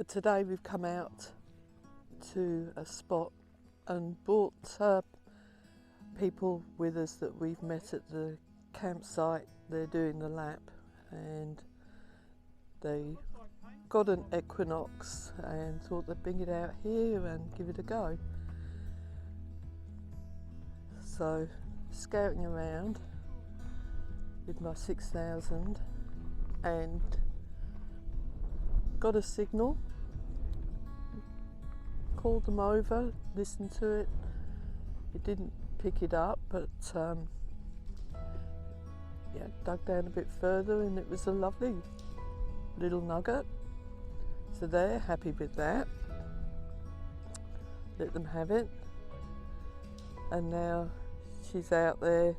But today we've come out to a spot and brought people with us that we've met at the campsite. They're doing the lap and they got an Equinox and thought they'd bring it out here and give it a go. So scouting around with my 6000 and got a signal, called them over, listened to it. It didn't pick it up, but dug down a bit further and it was a lovely little nugget. So they're happy with that. Let them have it. And now she's out there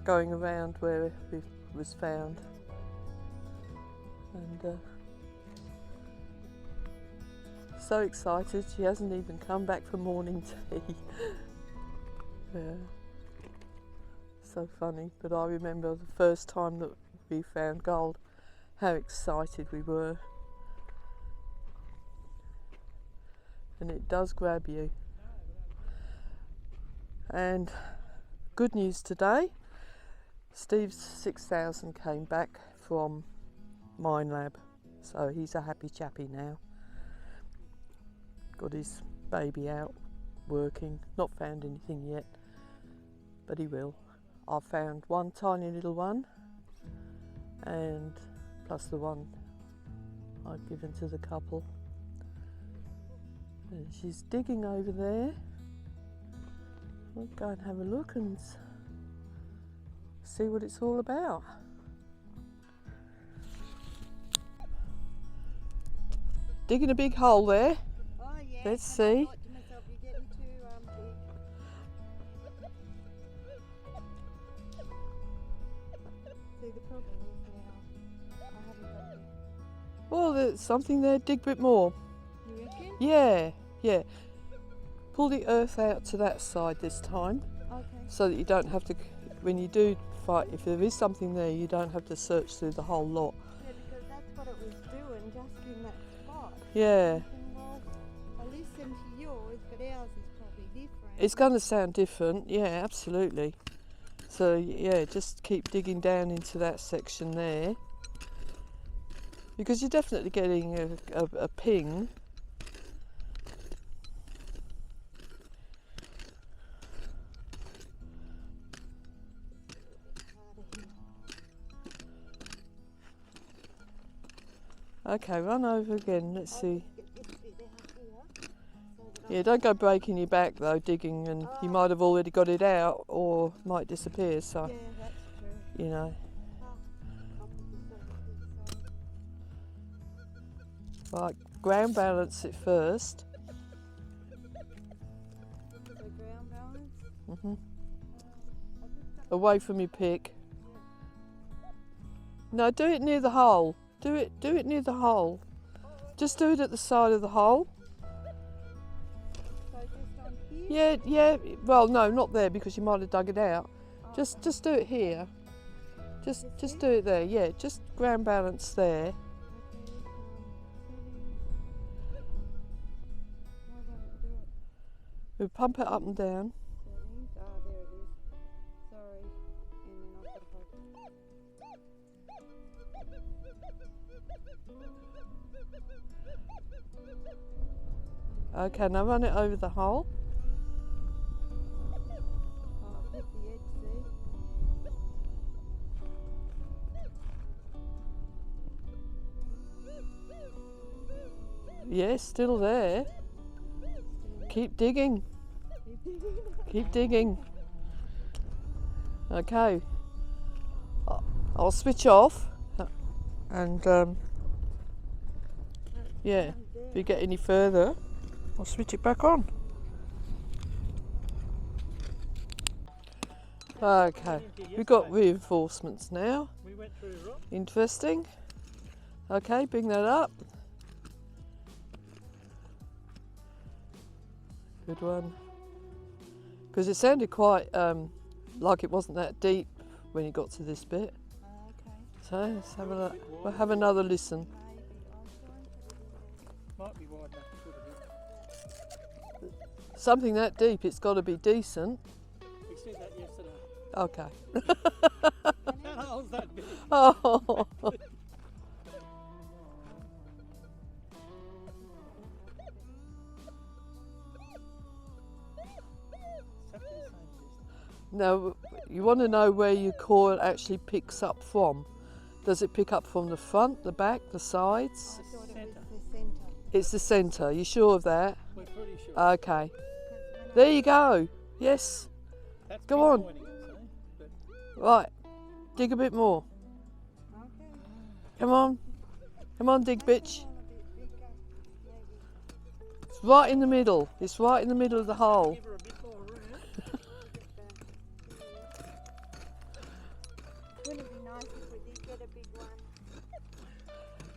going around where it was found. And so excited, she hasn't even come back for morning tea. Yeah. So funny, but I remember the first time that we found gold, how excited we were. And it does grab you. And good news today, Steve's 6000 came back from Minelab, so he's a happy chappy now. Got his baby out working, not found anything yet, but he will. I found one tiny little one, and plus the one I've given to the couple. And she's digging over there. We'll go and have a look and see what it's all about. Digging a big hole there. Oh, yeah. Let's see. I thought to myself, you're getting too big. See, the problem is now, I haven't got it. Well, there's something there. Dig a bit more. You reckon? Yeah. Pull the earth out to that side this time, Okay. so that you don't have to, when you do fight, if there is something there, you don't have to search through the whole lot. Yeah, because that's what it was doing, just in that spot. Yeah. Thinking, well, I listened to yours, but ours is probably different. It's going to sound different, yeah, absolutely. So yeah, just keep digging down into that section there, because you're definitely getting a ping. Okay, run over again, let's see. Get this bit out here, so that Yeah, don't go breaking your back though, digging, and you might have already got it out or might disappear, so, yeah, that's true. you know. I'll put this over this side. Right, ground balance it first. So ground balance. hmm I just got Away from your pick. No, do it near the hole. Do it near the hole. Just do it at the side of the hole. so just on here. Yeah. Well, no, not there because you might have dug it out. Just do it here. Just do it there. Yeah, just ground balance there. We pump it up and down. Settings. Ah, there it is. Sorry. And then I've got to hold. Okay, now run it over the hole. Oh, I've hit the edge, see? Yeah, still there. Keep digging. Keep digging. Okay. I'll switch off and yeah, if you get any further, I'll switch it back on. Okay, we've got reinforcements now. We went through a rock. Interesting. Okay, bring that up. Good one. Because it sounded quite like it wasn't that deep when you got to this bit. Okay. So let's have a look. We'll have another listen. Okay. Might be wide enough to put it Something that deep, it's got to be decent. in. We said that yesterday. Okay. That hole's that big. Oh. Exactly the same distance. Now, you want to know where your coil actually picks up from. Does it pick up from the front, the back, the sides? I thought it Centre. was the centre. It's the centre. You sure of that? We're pretty sure. Okay. 'Cause when There you go. Yes. That's go on. pinpointing it, see? But Right. Dig a bit more. Okay. Come on. Come on, dig, Make bitch. the hole a bit bigger, maybe. It's right in the middle. It's right in the middle of the hole. give her a bit more room. Wouldn't it be nice if we did get a big one?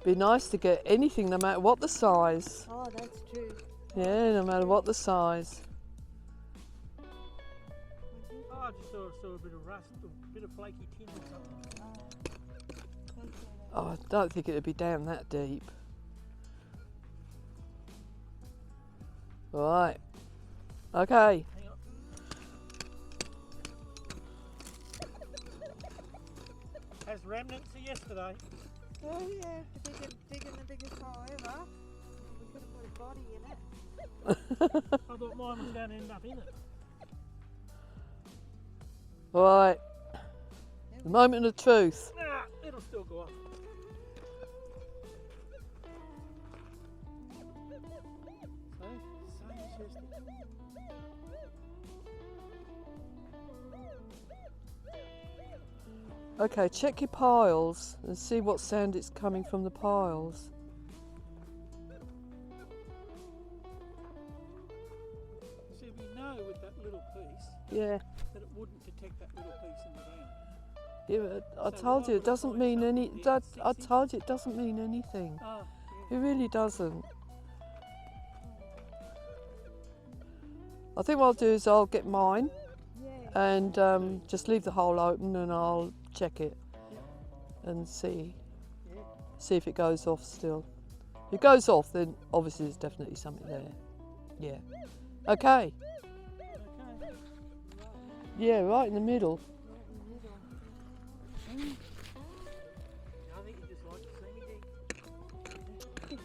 Be nice to get anything, no matter what the size. Oh, that's true. Yeah, no matter what the size. Would you? Oh, I just saw a bit of rust, a bit of flaky tin or something. Oh, don't say that. Oh, I don't think it'd be down that deep. Right. Okay. Hang on. Has remnants of yesterday. Oh yeah, digging the biggest hole ever. We could have put a body in it. I thought mine was going to end up in it. Right. The moment of truth. Nah, it'll still go up. So, same as yesterday. Okay, check your piles and see what sound it's coming from the piles. See, we know with that little piece Yeah. that it wouldn't detect that little piece in the ground. Yeah, but I So told why you it would it doesn't find mean any. something That, at I 6 told you it doesn't mean anything. Oh, It really doesn't. I think what I'll do is I'll get mine Yeah. and just leave the hole open and I'll check it and see if it goes off still. If it goes off, then obviously there's definitely something there. Yeah. Okay. okay. Yeah, right in the middle. I think you just like to see me dig.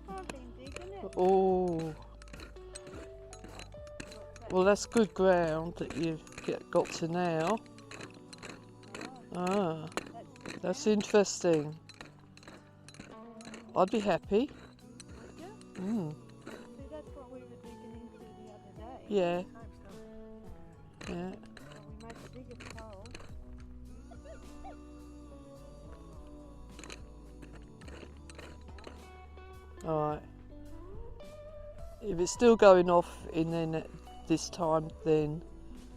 I've been digging it. Oh. Well, that's good ground that you've got to now. Ah, that's interesting. I'd be happy. Mm. See, that's what we were digging into the other day. Yeah, Same stuff. yeah. So we made the biggest hole. All right. If it's still going off in then this time, then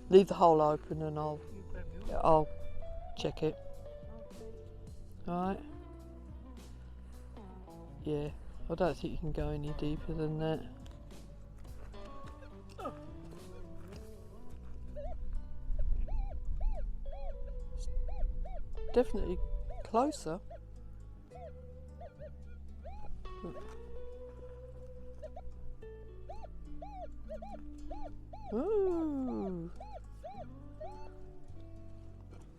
leave the hole open and You grab yours. I'll check it. Okay. All right. Yeah, I don't think you can go any deeper than that. Oh. Definitely closer. Ooh.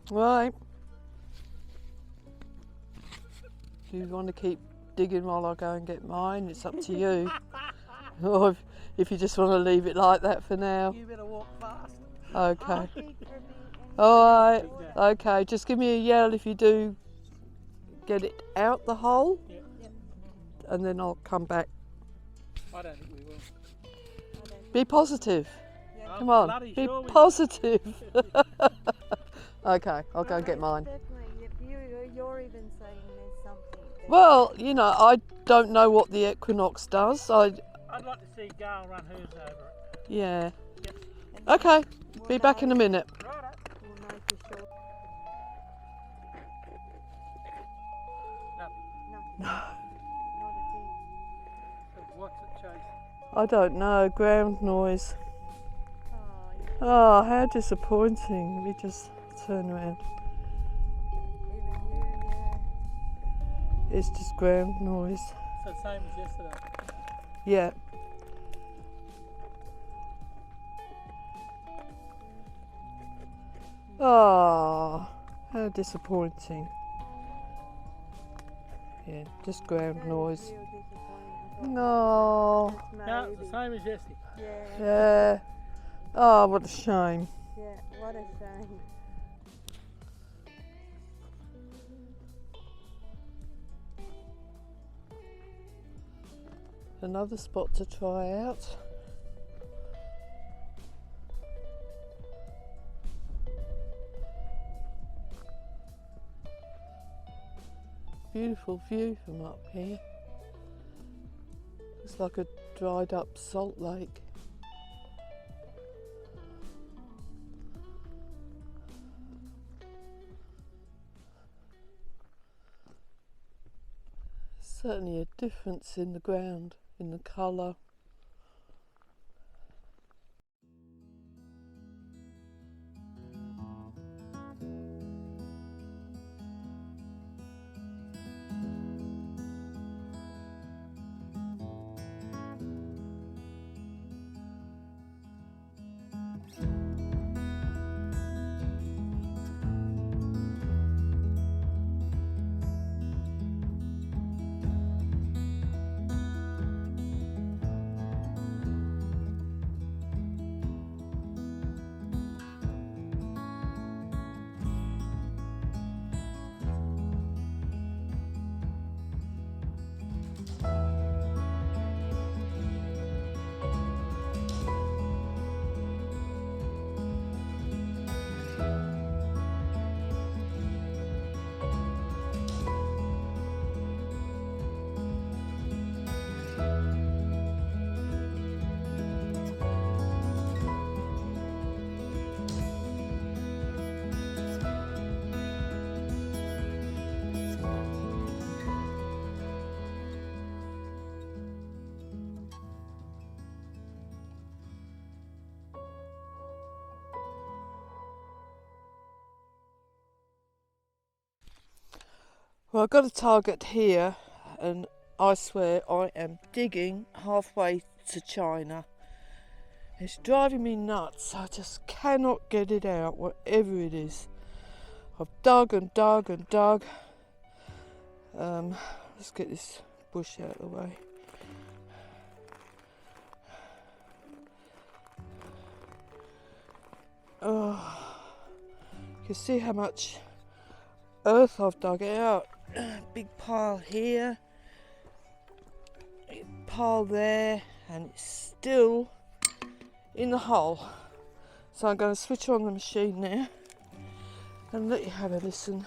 Right. Do you want to keep digging while I go and get mine? It's up to you. Or if you just want to leave it like that for now. You better walk fast. Okay. Dig for me and Alright. Exactly. Okay, just give me a yell if you do get it out the hole, Yep. and then I'll come back. I don't think we will. I don't Be positive. Yeah. I'm Come on, bloody be sure we will. positive. Okay, I'll go and get mine. Definitely, if you're even saying there's something there. Well, you know, I don't know what the Equinox does. I'd like to see Gail run hers over it. Yeah. And then Okay, we'll be back in know- a minute. Righto. We'll know for sure. No. Nothing. Not a thing. So what's it, Chase? I don't know, ground noise. Oh, yeah. Oh, how disappointing. Let me just turn around. Even you, yeah. It's just ground noise. So same as yesterday. Yeah. Oh, how disappointing. Yeah, just ground That is noise. real disappointing. No. It's No, it's the maybe. same as yesterday. Yeah. Yeah. Oh, what a shame. Yeah. What a shame. Another spot to try out. Beautiful view from up here. It's like a dried up salt lake. Certainly a difference in the ground, in the colour. Well, I've got a target here, and I swear I am digging halfway to China. It's driving me nuts. I just cannot get it out, whatever it is. I've dug and dug and dug. Let's get this bush out of the way. Oh, you can see how much earth I've dug out. Big pile here, big pile there, and it's still in the hole. So I'm going to switch on the machine now and let you have a listen.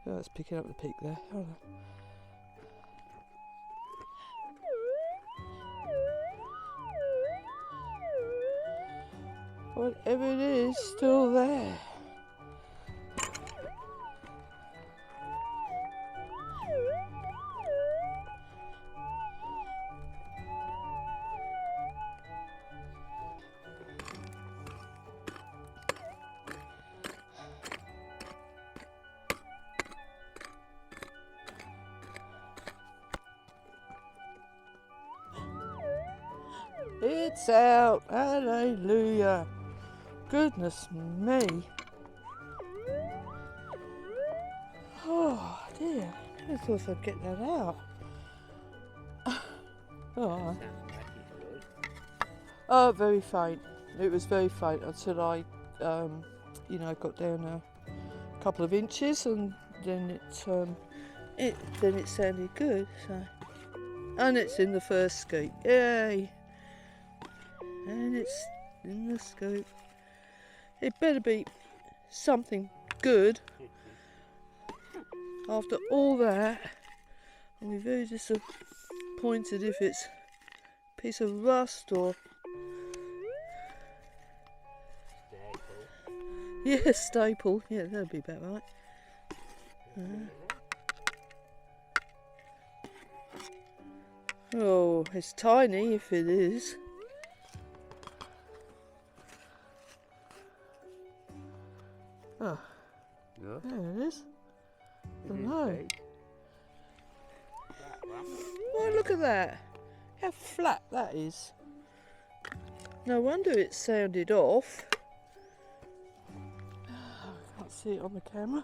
Oh, it's picking up the peak there. Hold on. Whatever it is, still there. It's out. Hallelujah. Goodness me. Oh dear. I thought I'd get that out. Oh. Oh, very faint. It was very faint until I, got down a couple of inches, and then it sounded good. So, and it's in the first scoop. Yay! And it's in the scoop. It better be something good. After all that, I'll be very disappointed if it's a piece of rust or... Yeah, staple. Yeah, that'd be about right. Oh, it's tiny if it is. Oh, Yeah. there it is. I don't know. Oh, look at that. How flat that is. No wonder it sounded off. I can't see it on the camera.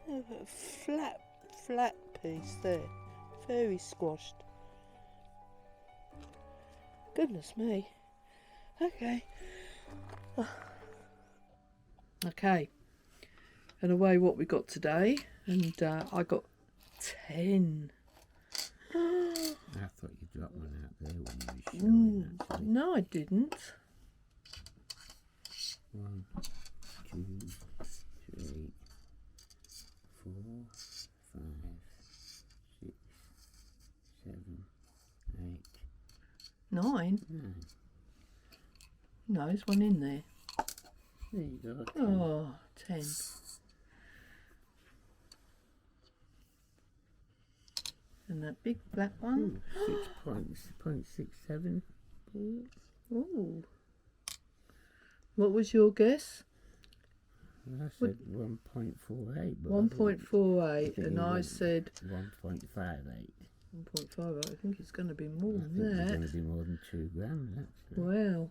Oh, a flat piece there. Very squashed. Goodness me. Okay. Okay. And away what we got today. And I got 10. I thought you dropped one out there when you were showing actually. No, I didn't. 1, 2, 3, 4, 5, 6, 7, 8, 9? 9. No, there's one in there. There you go. 10. Oh, 10. And that big black one. 6.67. Ooh. What was your guess? I said 1.48. 1.48, think and you I went said 1.58. 1.58. I think it's going to be more I than think it's going that. to be more than 2 grams actually. Wow.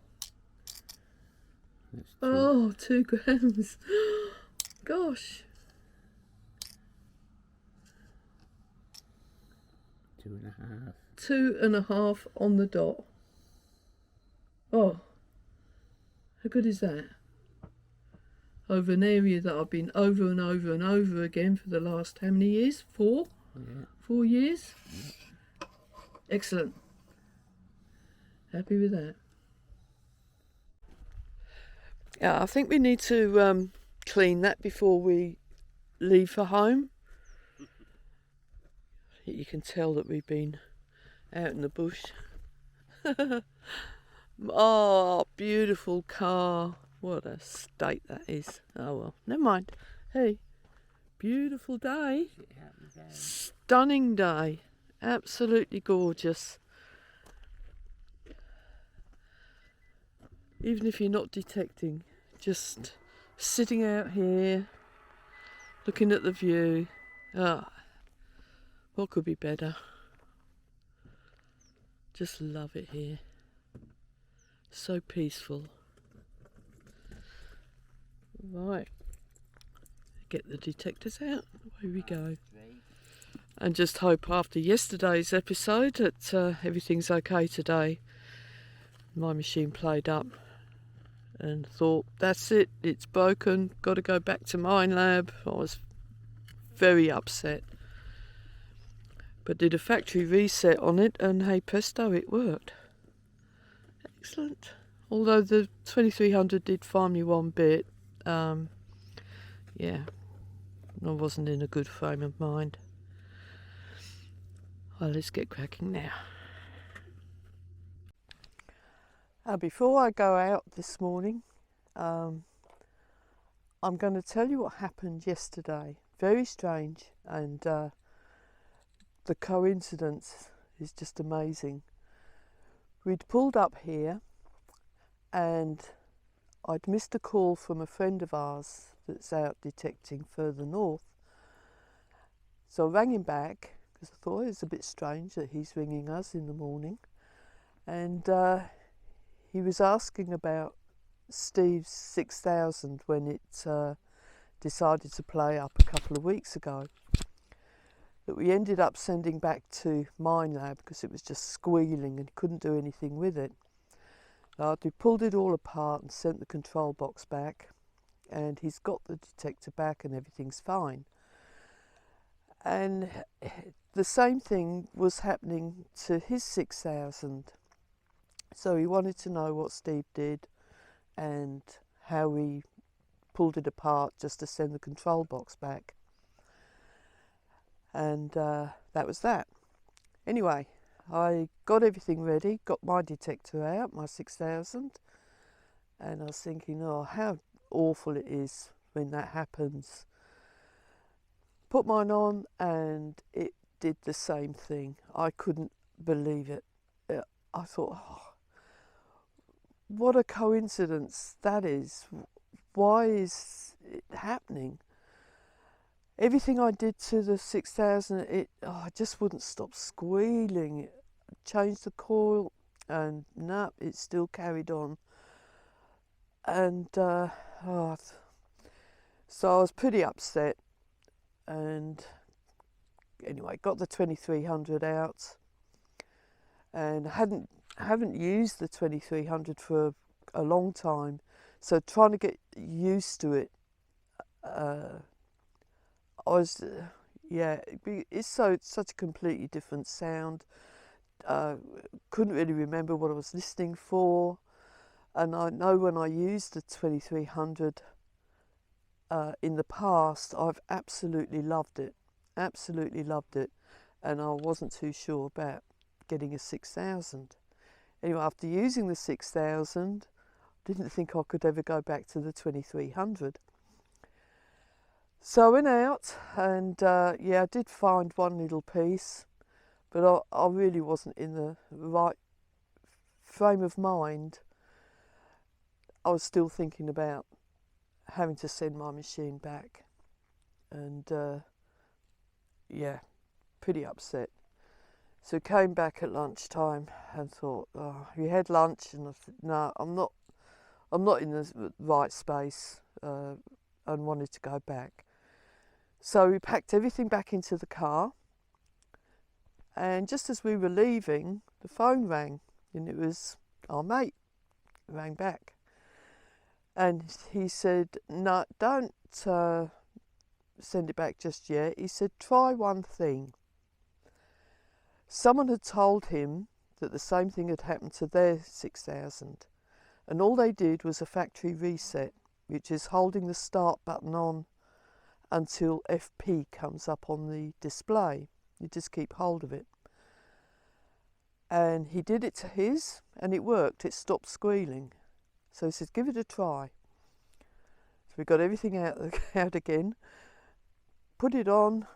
That's 2. Oh, 2 grams. Gosh. 2.5. 2.5 on the dot. Oh, how good is that? Over an area that I've been over and over and over again for the last how many years? 4? Yeah. 4 years? Yeah. Excellent. Happy with that. Yeah, I think we need to clean that before we leave for home. You can tell that we've been out in the bush. Oh, beautiful car. What a state that is. Oh well, never mind. Hey, beautiful day. Stunning day. Absolutely gorgeous. Even if you're not detecting, just sitting out here, looking at the view. Ah, what could be better? Just love it here. So peaceful. Right. Get the detectors out. Away we go. And just hope after yesterday's episode that everything's okay today. My machine played up and thought, that's it, it's broken, got to go back to Minelab. I was very upset. But did a factory reset on it and hey presto, it worked. Excellent. Although the 2300 did find me one bit, yeah, I wasn't in a good frame of mind. Well, let's get cracking now. Before I go out this morning, I'm going to tell you what happened yesterday. Very strange, and the coincidence is just amazing. We'd pulled up here and I'd missed a call from a friend of ours that's out detecting further north. So I rang him back because I thought it was a bit strange that he's ringing us in the morning. And he was asking about Steve's 6000 when it decided to play up a couple of weeks ago. That we ended up sending back to Minelab because it was just squealing and couldn't do anything with it. We pulled it all apart and sent the control box back, and he's got the detector back and everything's fine. And the same thing was happening to his 6000. So he wanted to know what Steve did and how we pulled it apart just to send the control box back. And that was that. Anyway, I got everything ready, got my detector out, my 6000, and I was thinking, oh, how awful it is when that happens. Put mine on and it did the same thing. I couldn't believe it. I thought, oh, what a coincidence that is. Why is it happening? everything I did to the 6000, it just wouldn't stop squealing. Changed the coil, and no, it still carried on. And so I was pretty upset. And anyway, got the 2300 out, and haven't used the 2300 for a long time. So trying to get used to it, it's such a completely different sound. Couldn't really remember what I was listening for, and I know when I used the 2300 in the past, I've absolutely loved it, and I wasn't too sure about getting a 6000. Anyway, after using the 6000, didn't think I could ever go back to the 2300. So I went out, and I did find one little piece, but I really wasn't in the right frame of mind. I was still thinking about having to send my machine back, and pretty upset. So came back at lunchtime and thought, you had lunch, and I said, no, I'm not in the right space, and wanted to go back. So we packed everything back into the car, and just as we were leaving, the phone rang, and it was our mate. Rang back, and he said, no, don't send it back just yet. He said, try one thing. Someone had told him that the same thing had happened to their 6000, and all they did was a factory reset, which is holding the start button on until FP comes up on the display. You just keep hold of it. And he did it to his, and it worked. It stopped squealing. So he said, give it a try. So we got everything out again, put it on,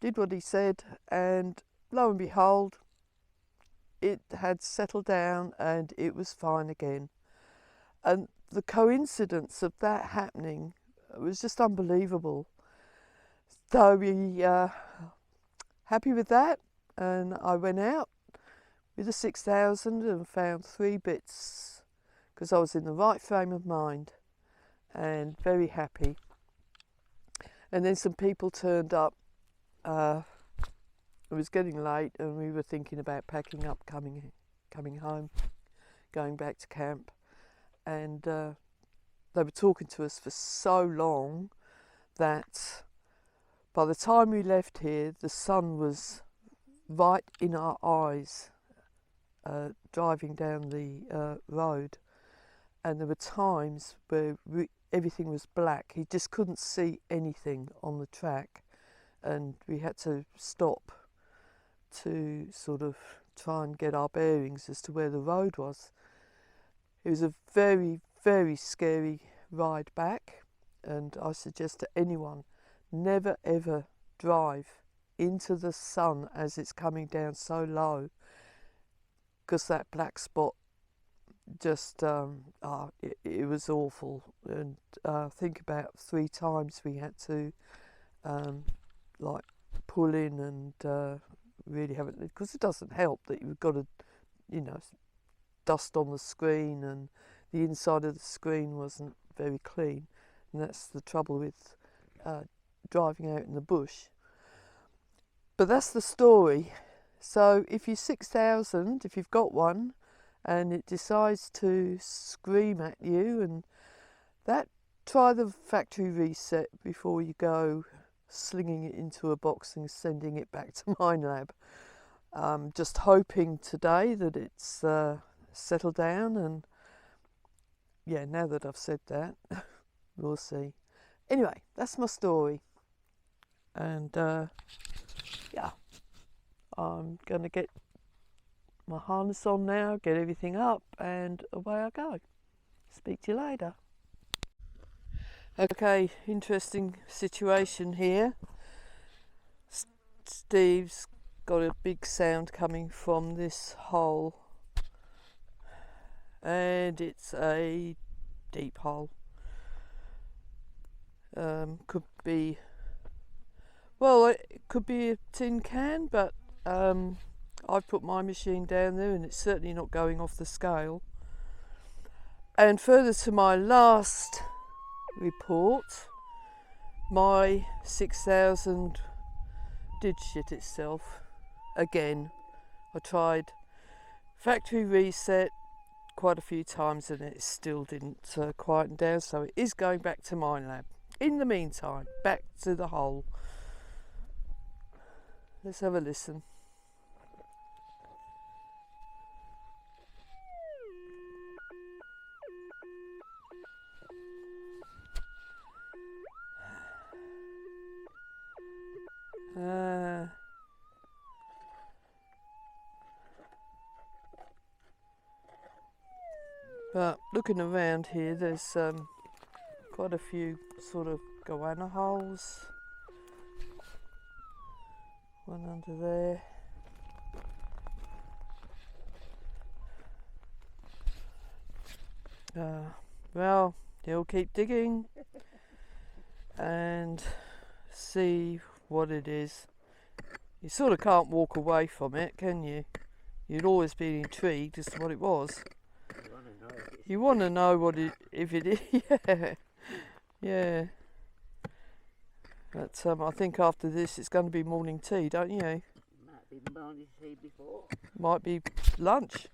did what he said, and lo and behold, it had settled down and it was fine again. And the coincidence of that happening was just unbelievable. So we happy with that, and I went out with the 6000 and found 3 bits, because I was in the right frame of mind and very happy. And then some people turned up. It was getting late, and we were thinking about packing up, coming home, going back to camp, and they were talking to us for so long that by the time we left here, the sun was right in our eyes, driving down the road, and there were times where everything was black. He just couldn't see anything on the track, and we had to stop to sort of try and get our bearings as to where the road was. It was a very, very scary ride back, and I suggest to anyone, never ever drive into the sun as it's coming down so low, because that black spot just it was awful. And I think about 3 times we had to like pull in and really have it, because it doesn't help that you've got to, dust on the screen, and the inside of the screen wasn't very clean, and that's the trouble with driving out in the bush. But that's the story. So if you're 6000, if you've got one, and it decides to scream at you, and that, try the factory reset before you go slinging it into a box and sending it back to Minelab. Just hoping today that it's settled down, and now that I've said that, we'll see. Anyway, that's my story, and I'm going to get my harness on now, get everything up, and away I go. Speak to you later. Okay, interesting situation here. Steve's got a big sound coming from this hole, and it's a deep hole. Could be Well, it could be a tin can, but I've put my machine down there and it's certainly not going off the scale. And further to my last report, my 6000 did shit itself again. I tried factory reset quite a few times and it still didn't quieten down, so it is going back to Minelab. In the meantime, back to the hole. Let's have a listen. But looking around here, there's quite a few sort of goanna holes. One under there. Well, you'll keep digging and see what it is. You sort of can't walk away from it, can you? You'd always be intrigued as to what it was. You want to know what it, if it is, yeah, yeah. But I think after this it's going to be morning tea, don't you? Might be morning tea before. Might be lunch,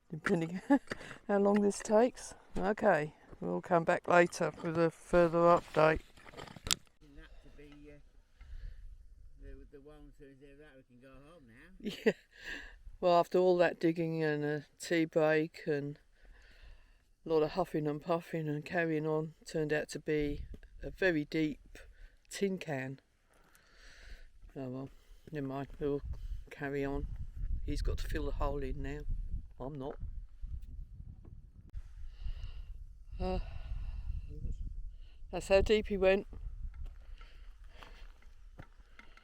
depending how long this takes. Okay, we'll come back later with a further update. That to be the one who says that we can go home now. Yeah. Well, after all that digging and a tea break and a lot of huffing and puffing and carrying on, turned out to be a very deep tin can. Oh well, never mind, we'll carry on. He's got to fill the hole in now. I'm not. That's how deep he went.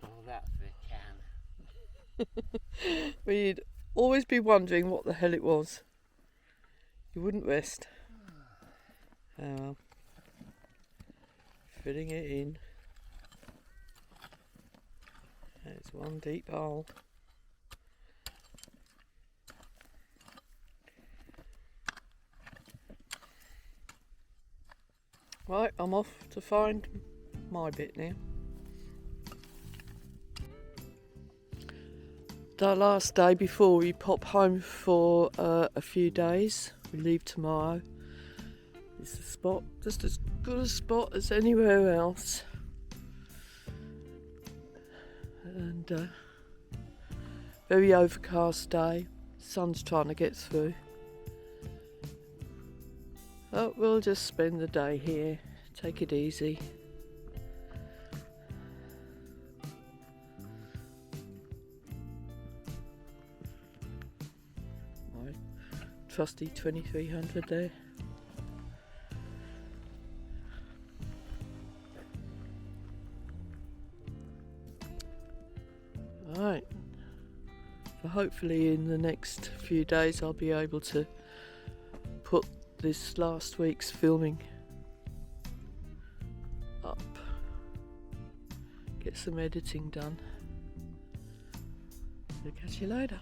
Oh, that's the can. But you'd always be wondering what the hell it was. You wouldn't rest. Oh well. Filling it in. There's one deep hole. Right, I'm off to find my bit now. The last day before we pop home for a few days. We leave tomorrow. It's a spot, just as good a spot as anywhere else. And very overcast day. Sun's trying to get through. Oh, we'll just spend the day here. Take it easy. My trusty 2300 there. Right. So hopefully in the next few days I'll be able to put this last week's filming up. Get some editing done. I'll catch you later.